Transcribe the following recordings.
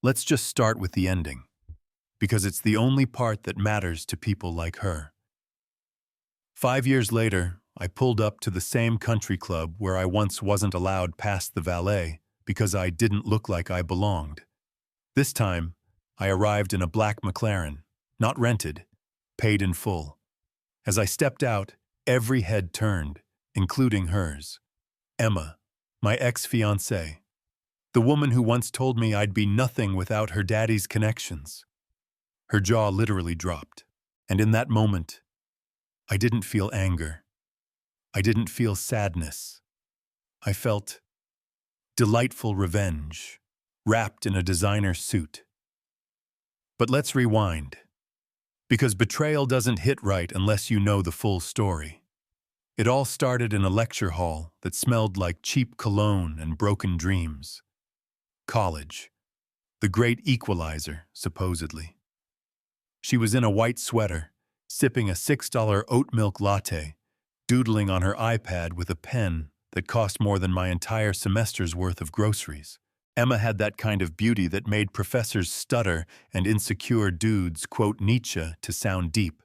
Let's just start with the ending, because it's the only part that matters to people like her. 5 years later, I pulled up to the same country club where I once wasn't allowed past the valet because I didn't look like I belonged. This time, I arrived in a black McLaren, not rented, paid in full. As I stepped out, every head turned, including hers. Emma, my ex-fiancée. The woman who once told me I'd be nothing without her daddy's connections. Her jaw literally dropped, and in that moment, I didn't feel anger. I didn't feel sadness. I felt delightful revenge, wrapped in a designer suit. But let's rewind, because betrayal doesn't hit right unless you know the full story. It all started in a lecture hall that smelled like cheap cologne and broken dreams. College. The great equalizer, supposedly. She was in a white sweater, sipping a $6 oat milk latte, doodling on her iPad with a pen that cost more than my entire semester's worth of groceries. Emma had that kind of beauty that made professors stutter and insecure dudes quote Nietzsche to sound deep.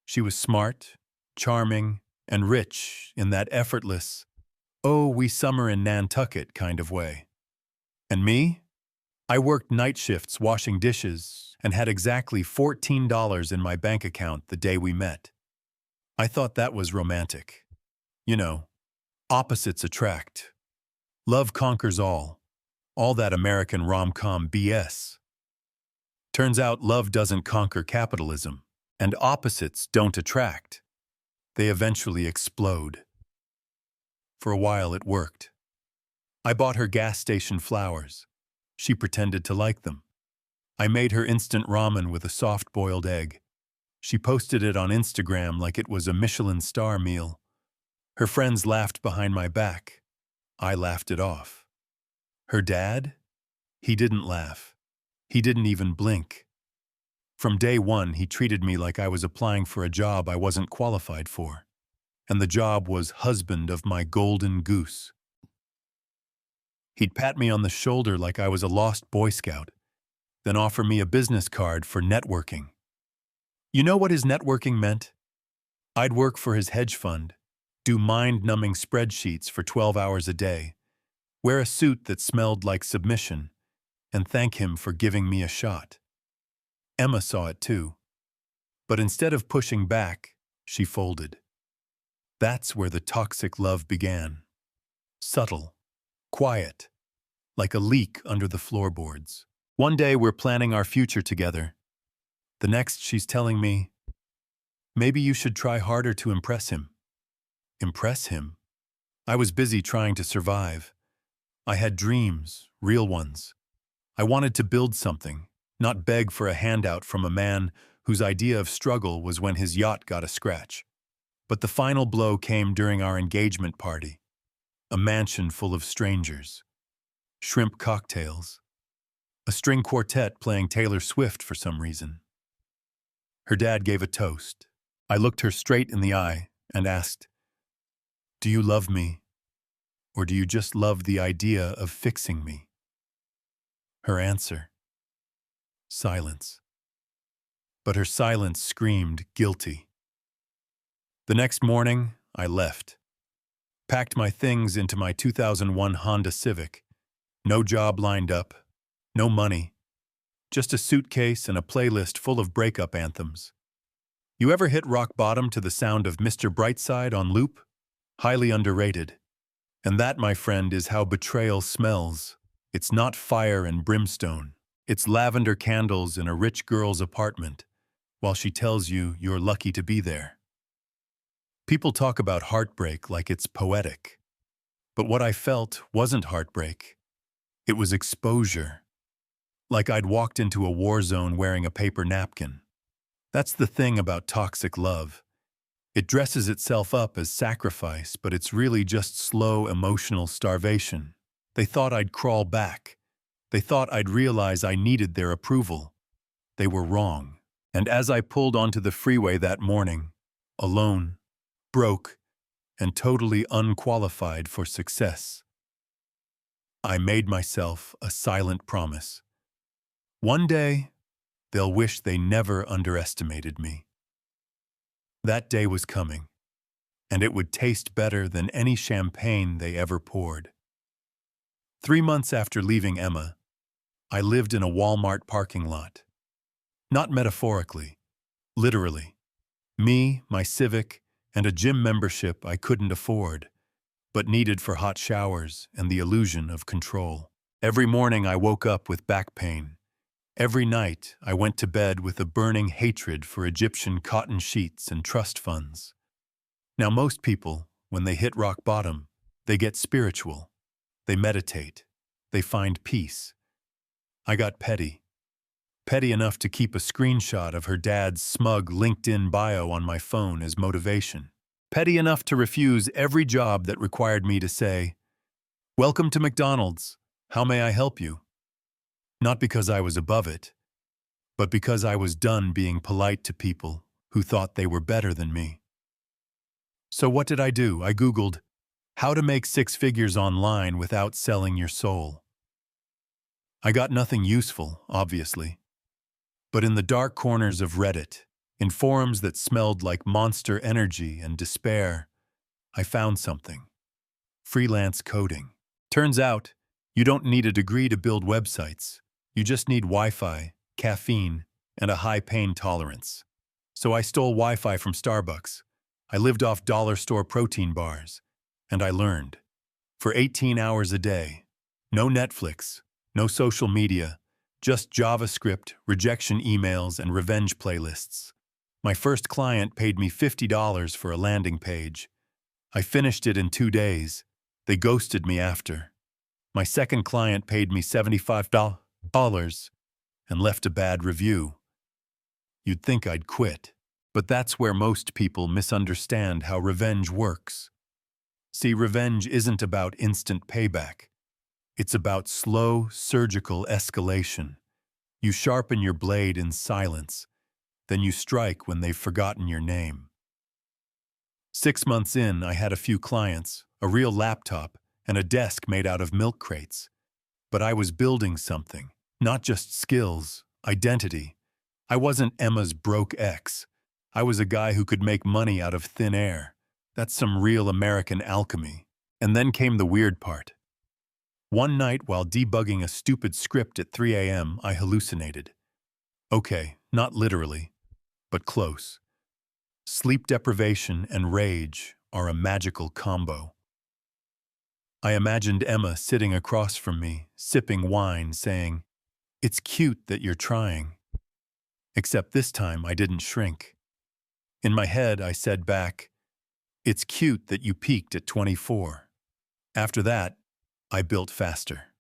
She was smart, charming, and rich in that effortless, oh, we summer in Nantucket kind of way. And me? I worked night shifts washing dishes and had exactly $14 in my bank account the day we met. I thought that was romantic. You know, opposites attract. Love conquers all that American rom-com BS. Turns out love doesn't conquer capitalism, and opposites don't attract. They eventually explode. For a while it worked. I bought her gas station flowers. She pretended to like them. I made her instant ramen with a soft-boiled egg. She posted it on Instagram like it was a Michelin star meal. Her friends laughed behind my back. I laughed it off. Her dad? He didn't laugh. He didn't even blink. From day one, he treated me like I was applying for a job I wasn't qualified for. And the job was husband of my golden goose. He'd pat me on the shoulder like I was a lost Boy Scout, then offer me a business card for networking. You know what his networking meant? I'd work for his hedge fund, do mind-numbing spreadsheets for 12 hours a day, wear a suit that smelled like submission, and thank him for giving me a shot. Emma saw it too. But instead of pushing back, she folded. That's where the toxic love began. Subtle, quiet, like a leak under the floorboards. One day we're planning our future together. The next she's telling me, maybe you should try harder to impress him. Impress him? I was busy trying to survive. I had dreams, real ones. I wanted to build something, not beg for a handout from a man whose idea of struggle was when his yacht got a scratch. But the final blow came during our engagement party. A mansion full of strangers. Shrimp cocktails. A string quartet playing Taylor Swift for some reason. Her dad gave a toast. I looked her straight in the eye and asked, "Do you love me? Or do you just love the idea of fixing me?" Her answer, silence. But her silence screamed guilty. The next morning, I left. Packed my things into my 2001 Honda Civic. No job lined up, no money. Just a suitcase and a playlist full of breakup anthems. You ever hit rock bottom to the sound of Mr. Brightside on loop? Highly underrated. And that, my friend, is how betrayal smells. It's not fire and brimstone. It's lavender candles in a rich girl's apartment, while she tells you you're lucky to be there. People talk about heartbreak like it's poetic. But what I felt wasn't heartbreak. It was exposure. Like I'd walked into a war zone wearing a paper napkin. That's the thing about toxic love. It dresses itself up as sacrifice, but it's really just slow emotional starvation. They thought I'd crawl back. They thought I'd realize I needed their approval. They were wrong. And as I pulled onto the freeway that morning, alone, broke, and totally unqualified for success, I made myself a silent promise. One day, they'll wish they never underestimated me. That day was coming, and it would taste better than any champagne they ever poured. 3 months after leaving Emma, I lived in a Walmart parking lot. Not metaphorically, literally. Me, my Civic, and a gym membership I couldn't afford, but needed for hot showers and the illusion of control. Every morning I woke up with back pain. Every night I went to bed with a burning hatred for Egyptian cotton sheets and trust funds. Now most people, when they hit rock bottom, they get spiritual. They meditate. They find peace. I got petty. Petty enough to keep a screenshot of her dad's smug LinkedIn bio on my phone as motivation. Petty enough to refuse every job that required me to say, "Welcome to McDonald's. How may I help you?" Not because I was above it, but because I was done being polite to people who thought they were better than me. So what did I do? I Googled, how to make 6 figures online without selling your soul. I got nothing useful, obviously. But in the dark corners of Reddit, in forums that smelled like Monster Energy and despair, I found something. Freelance coding. Turns out, you don't need a degree to build websites. You just need Wi-Fi, caffeine, and a high pain tolerance. So I stole Wi-Fi from Starbucks. I lived off dollar store protein bars. And I learned. For 18 hours a day. No Netflix, no social media, just JavaScript, rejection emails, and revenge playlists. My first client paid me $50 for a landing page. I finished it in 2 days. They ghosted me after. My second client paid me $75 and left a bad review. You'd think I'd quit, but that's where most people misunderstand how revenge works. See, revenge isn't about instant payback. It's about slow, surgical escalation. You sharpen your blade in silence, then you strike when they've forgotten your name. 6 months in, I had a few clients, a real laptop, and a desk made out of milk crates. But I was building something, not just skills, identity. I wasn't Emma's broke ex. I was a guy who could make money out of thin air. That's some real American alchemy. And then came the weird part. One night, while debugging a stupid script at 3 a.m., I hallucinated. Okay, not literally, but close. Sleep deprivation and rage are a magical combo. I imagined Emma sitting across from me, sipping wine, saying, "It's cute that you're trying." Except this time I didn't shrink. In my head, I said back, "It's cute that you peaked at 24. After that, I built faster.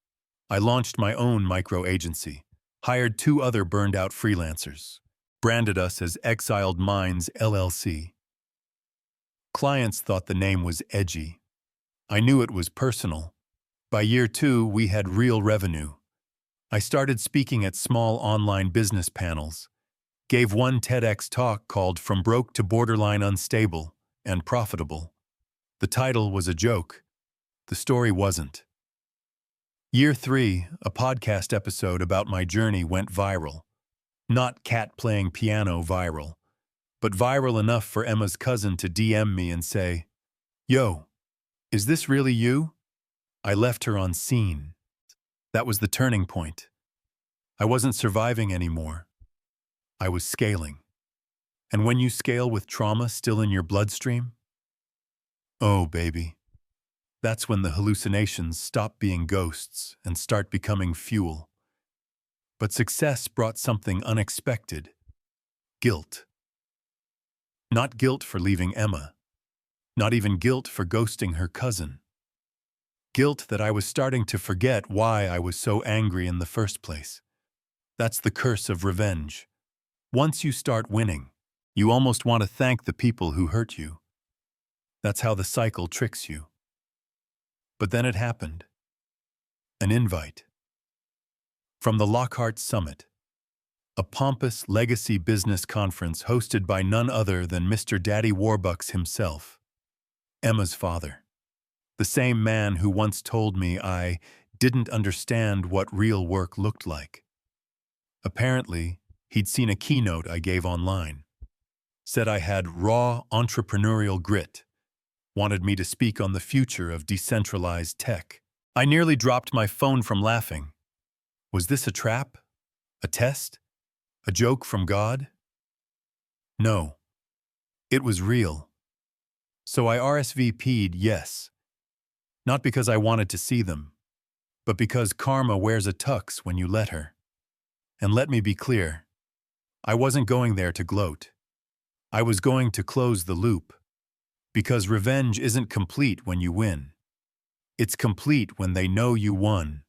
I launched my own micro-agency, hired 2 other burned-out freelancers, branded us as Exiled Minds LLC. Clients thought the name was edgy. I knew it was personal. By year 2, we had real revenue. I started speaking at small online business panels, gave one TEDx talk called From Broke to Borderline Unstable and Profitable. The title was a joke. The story wasn't. Year 3, a podcast episode about my journey went viral. Not cat playing piano viral, but viral enough for Emma's cousin to DM me and say, "Yo, is this really you?" I left her on scene. That was the turning point. I wasn't surviving anymore. I was scaling. And when you scale with trauma still in your bloodstream, oh, baby. That's when the hallucinations stop being ghosts and start becoming fuel. But success brought something unexpected. Guilt. Not guilt for leaving Emma. Not even guilt for ghosting her cousin. Guilt that I was starting to forget why I was so angry in the first place. That's the curse of revenge. Once you start winning, you almost want to thank the people who hurt you. That's how the cycle tricks you. But then it happened. An invite. From the Lockhart Summit, a pompous legacy business conference hosted by none other than Mr. Daddy Warbucks himself, Emma's father. The same man who once told me I didn't understand what real work looked like. Apparently, he'd seen a keynote I gave online. Said I had raw entrepreneurial grit. Wanted me to speak on the future of decentralized tech. I nearly dropped my phone from laughing. Was this a trap? A test? A joke from God? No. It was real. So I RSVP'd yes. Not because I wanted to see them, but because karma wears a tux when you let her. And let me be clear, I wasn't going there to gloat. I was going to close the loop. Because revenge isn't complete when you win. It's complete when they know you won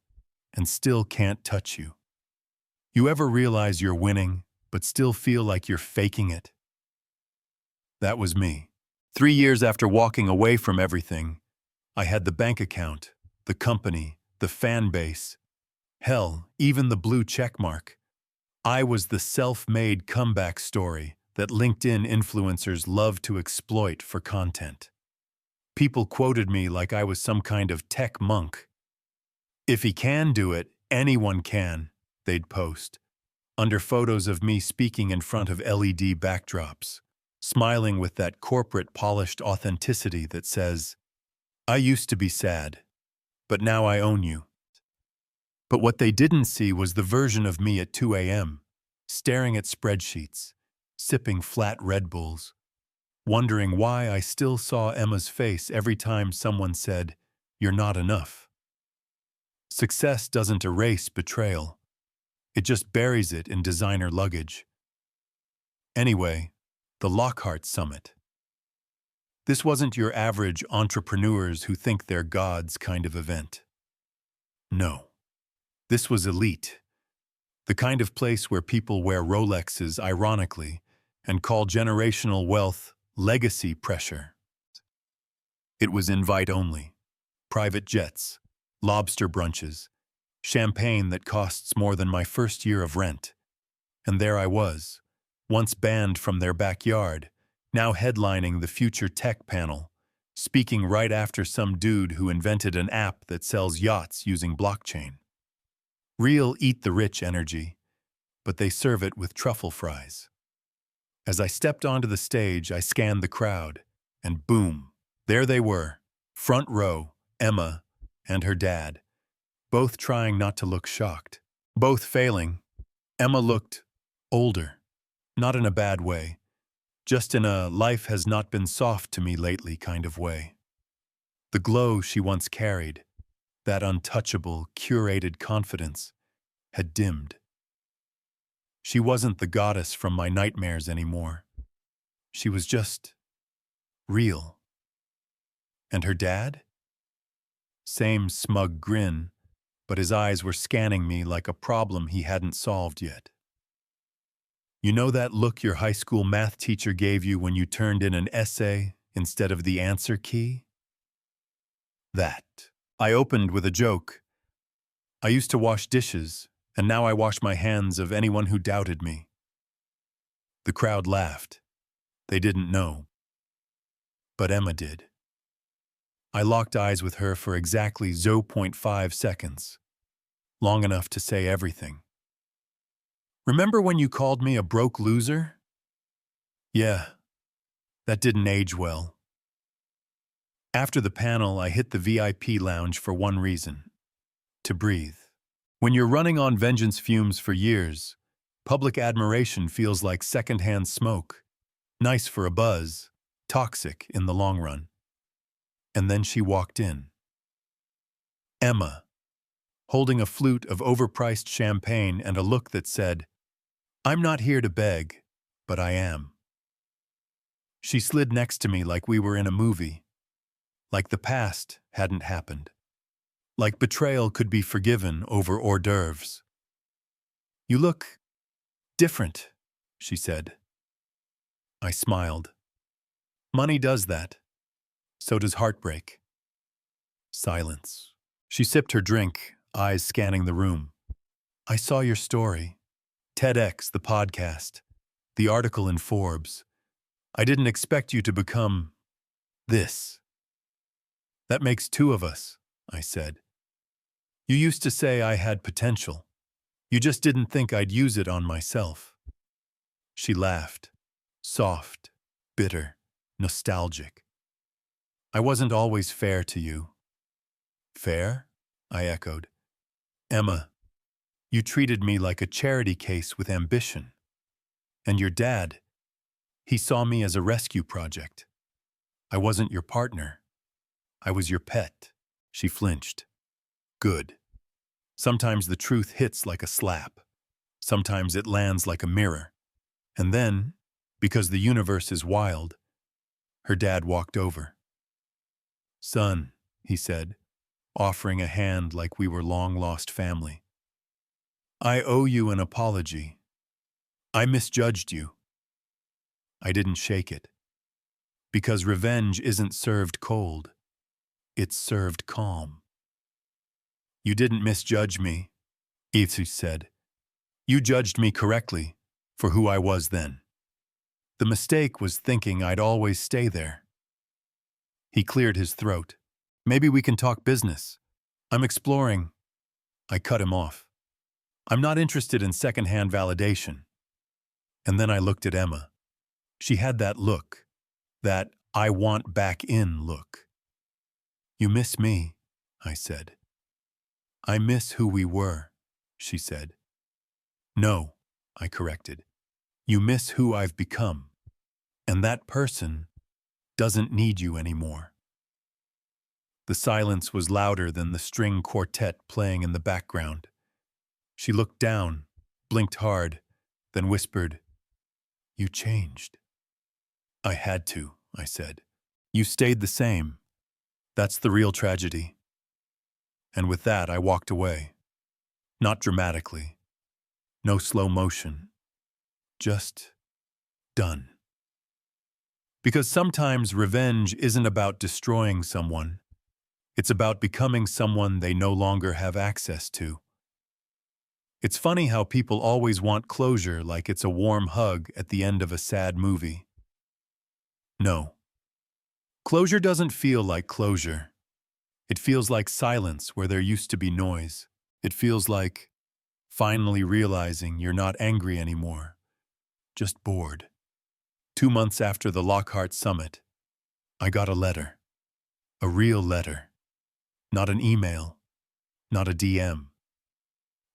and still can't touch you. You ever realize you're winning, but still feel like you're faking it? That was me. 3 years after walking away from everything, I had the bank account, the company, the fan base. Hell, even the blue check mark. I was the self-made comeback story that LinkedIn influencers love to exploit for content. People quoted me like I was some kind of tech monk. If he can do it, anyone can, they'd post, under photos of me speaking in front of LED backdrops, smiling with that corporate polished authenticity that says, I used to be sad, but now I own you. But what they didn't see was the version of me at 2 a.m., staring at spreadsheets, sipping flat Red Bulls, wondering why I still saw Emma's face every time someone said, "You're not enough." Success doesn't erase betrayal. It just buries it in designer luggage. Anyway, the Lockhart Summit. This wasn't your average entrepreneurs who think they're gods kind of event. No. This was elite. The kind of place where people wear Rolexes ironically and call generational wealth legacy pressure. It was invite only. Private jets, lobster brunches, champagne that costs more than my first year of rent. And there I was, once banned from their backyard, now headlining the future tech panel, speaking right after some dude who invented an app that sells yachts using blockchain. Real eat-the-rich energy, but they serve it with truffle fries. As I stepped onto the stage, I scanned the crowd, and boom, there they were, front row, Emma and her dad, both trying not to look shocked, both failing. Emma looked older, not in a bad way, just in a life has not been soft to me lately kind of way. The glow she once carried, that untouchable, curated confidence, had dimmed. She wasn't the goddess from my nightmares anymore. She was just real. And her dad? Same smug grin, but his eyes were scanning me like a problem he hadn't solved yet. You know that look your high school math teacher gave you when you turned in an essay instead of the answer key? That. I opened with a joke. I used to wash dishes, and now I wash my hands of anyone who doubted me. The crowd laughed. They didn't know. But Emma did. I locked eyes with her for exactly 0.5 seconds, long enough to say everything. Remember when you called me a broke loser? Yeah, that didn't age well. After the panel, I hit the VIP lounge for one reason: to breathe. When you're running on vengeance fumes for years, public admiration feels like secondhand smoke. Nice for a buzz, toxic in the long run. And then she walked in. Emma, holding a flute of overpriced champagne and a look that said, "I'm not here to beg, but I am." She slid next to me like we were in a movie, like the past hadn't happened, like betrayal could be forgiven over hors d'oeuvres. "You look different," she said. I smiled. Money does that. So does heartbreak. Silence. She sipped her drink, eyes scanning the room. "I saw your story. TEDx, the podcast, the article in Forbes. I didn't expect you to become this." "That makes two of us," I said. "You used to say I had potential. You just didn't think I'd use it on myself." She laughed, soft, bitter, nostalgic. "I wasn't always fair to you." "Fair?" I echoed. "Emma, you treated me like a charity case with ambition. And your dad, he saw me as a rescue project. I wasn't your partner. I was your pet." She flinched. "Good. Sometimes the truth hits like a slap. Sometimes it lands like a mirror. And then, because the universe is wild," her dad walked over. "Son," he said, offering a hand like we were long-lost family. "I owe you an apology. I misjudged you." I didn't shake it. Because revenge isn't served cold. It's served calm. "You didn't misjudge me," Ethu said. "You judged me correctly for who I was then. The mistake was thinking I'd always stay there." He cleared his throat. "Maybe we can talk business. I'm exploring." I cut him off. "I'm not interested in second-hand validation." And then I looked at Emma. She had that look, that "I want back in" look. "You miss me," I said. "I miss who we were," she said. "No," I corrected. "You miss who I've become. And that person doesn't need you anymore." The silence was louder than the string quartet playing in the background. She looked down, blinked hard, then whispered, "You changed." "I had to," I said. "You stayed the same. That's the real tragedy." And with that, I walked away. Not dramatically. No slow motion. Just done. Because sometimes revenge isn't about destroying someone. It's about becoming someone they no longer have access to. It's funny how people always want closure like it's a warm hug at the end of a sad movie. No. Closure doesn't feel like closure. It feels like silence where there used to be noise. It feels like finally realizing you're not angry anymore, just bored. 2 months after the Lockhart Summit, I got a letter. A real letter. Not an email. Not a DM.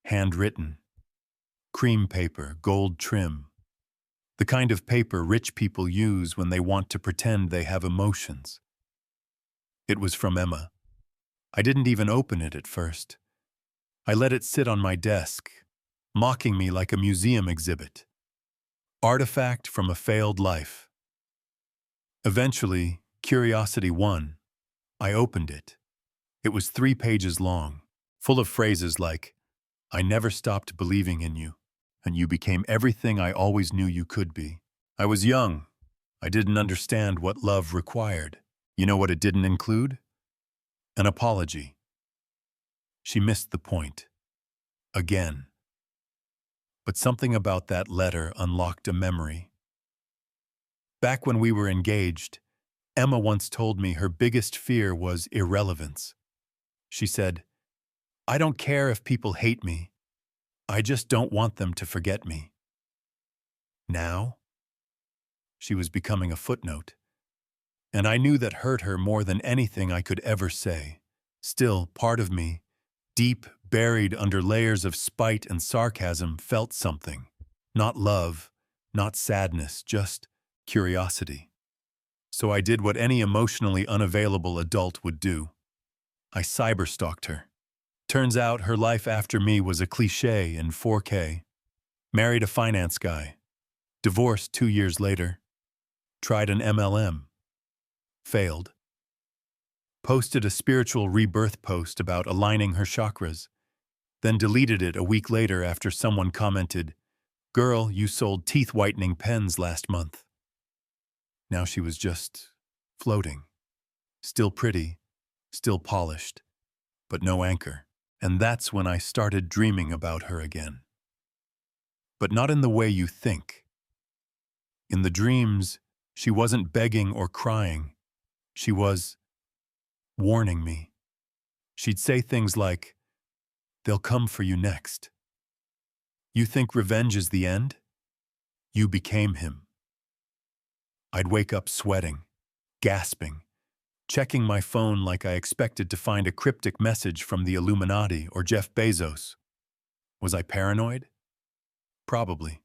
Handwritten. Cream paper, gold trim. The kind of paper rich people use when they want to pretend they have emotions. It was from Emma. I didn't even open it at first. I let it sit on my desk, mocking me like a museum exhibit. Artifact from a failed life. Eventually, curiosity won. I opened it. It was 3 pages long, full of phrases like, "I never stopped believing in you, and you became everything I always knew you could be." I was young. I didn't understand what love required. You know what it didn't include? An apology. She missed the point. Again. But something about that letter unlocked a memory. Back when we were engaged, Emma once told me her biggest fear was irrelevance. She said, "I don't care if people hate me. I just don't want them to forget me." Now? She was becoming a footnote. And I knew that hurt her more than anything I could ever say. Still, part of me, deep buried under layers of spite and sarcasm, felt something. Not love, not sadness, just curiosity. So I did what any emotionally unavailable adult would do. I cyberstalked her. Turns out her life after me was a cliché in 4K. Married a finance guy. Divorced 2 years later. Tried an MLM. Failed. Posted a spiritual rebirth post about aligning her chakras. Then deleted it a week later after someone commented, "Girl, you sold teeth whitening pens last month." Now she was just floating. Still pretty, still polished, but no anchor. And that's when I started dreaming about her again. But not in the way you think. In the dreams, she wasn't begging or crying. She was warning me. She'd say things like, "They'll come for you next." You think revenge is the end? You became him. I'd wake up sweating, gasping, checking my phone like I expected to find a cryptic message from the Illuminati or Jeff Bezos. Was I paranoid? Probably,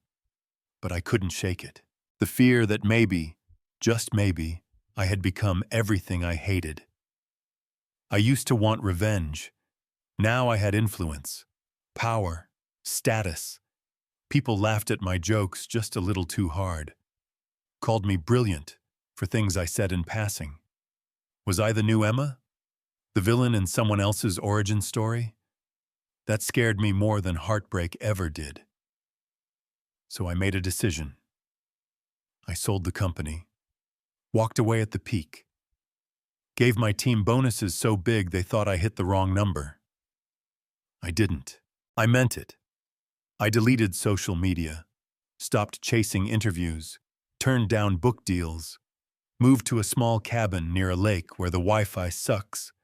but I couldn't shake it. The fear that maybe, just maybe, I had become everything I hated. I used to want revenge. Now I had influence, power, status. People laughed at my jokes just a little too hard, called me brilliant for things I said in passing. Was I the new Emma? The villain in someone else's origin story? That scared me more than heartbreak ever did. So I made a decision. I sold the company, walked away at the peak, gave my team bonuses so big they thought I hit the wrong number. I didn't. I meant it. I deleted social media, stopped chasing interviews, turned down book deals, moved to a small cabin near a lake where the Wi-Fi sucks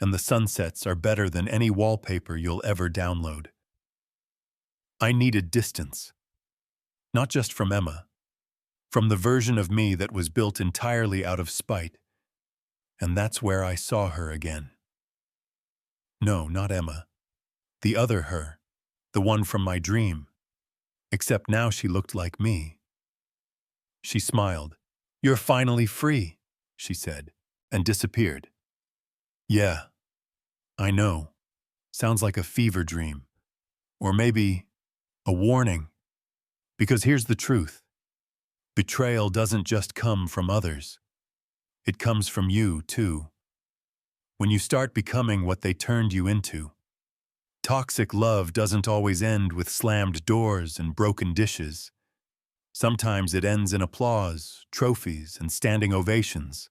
and the sunsets are better than any wallpaper you'll ever download. I needed distance. Not just from Emma, from the version of me that was built entirely out of spite. And that's where I saw her again. No, not Emma. The other her, the one from my dream. Except now she looked like me. She smiled. "You're finally free," she said, and disappeared. Yeah, I know. Sounds like a fever dream. Or maybe a warning. Because here's the truth. Betrayal doesn't just come from others. It comes from you, too. When you start becoming what they turned you into. Toxic love doesn't always end with slammed doors and broken dishes. Sometimes it ends in applause, trophies, and standing ovations,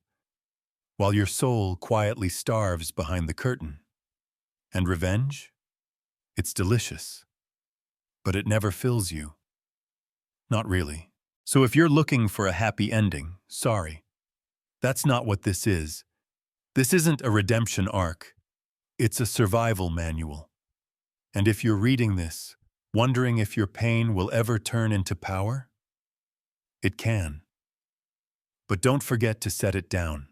while your soul quietly starves behind the curtain. And revenge? It's delicious. But it never fills you. Not really. So if you're looking for a happy ending, sorry. That's not what this is. This isn't a redemption arc. It's a survival manual. And if you're reading this, wondering if your pain will ever turn into power, it can. But don't forget to set it down.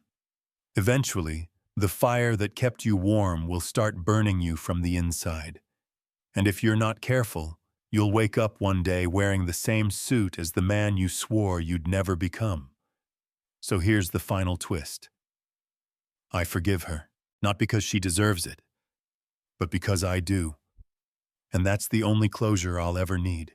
Eventually, the fire that kept you warm will start burning you from the inside. And if you're not careful, you'll wake up one day wearing the same suit as the man you swore you'd never become. So here's the final twist. I forgive her, not because she deserves it, but because I do. And that's the only closure I'll ever need.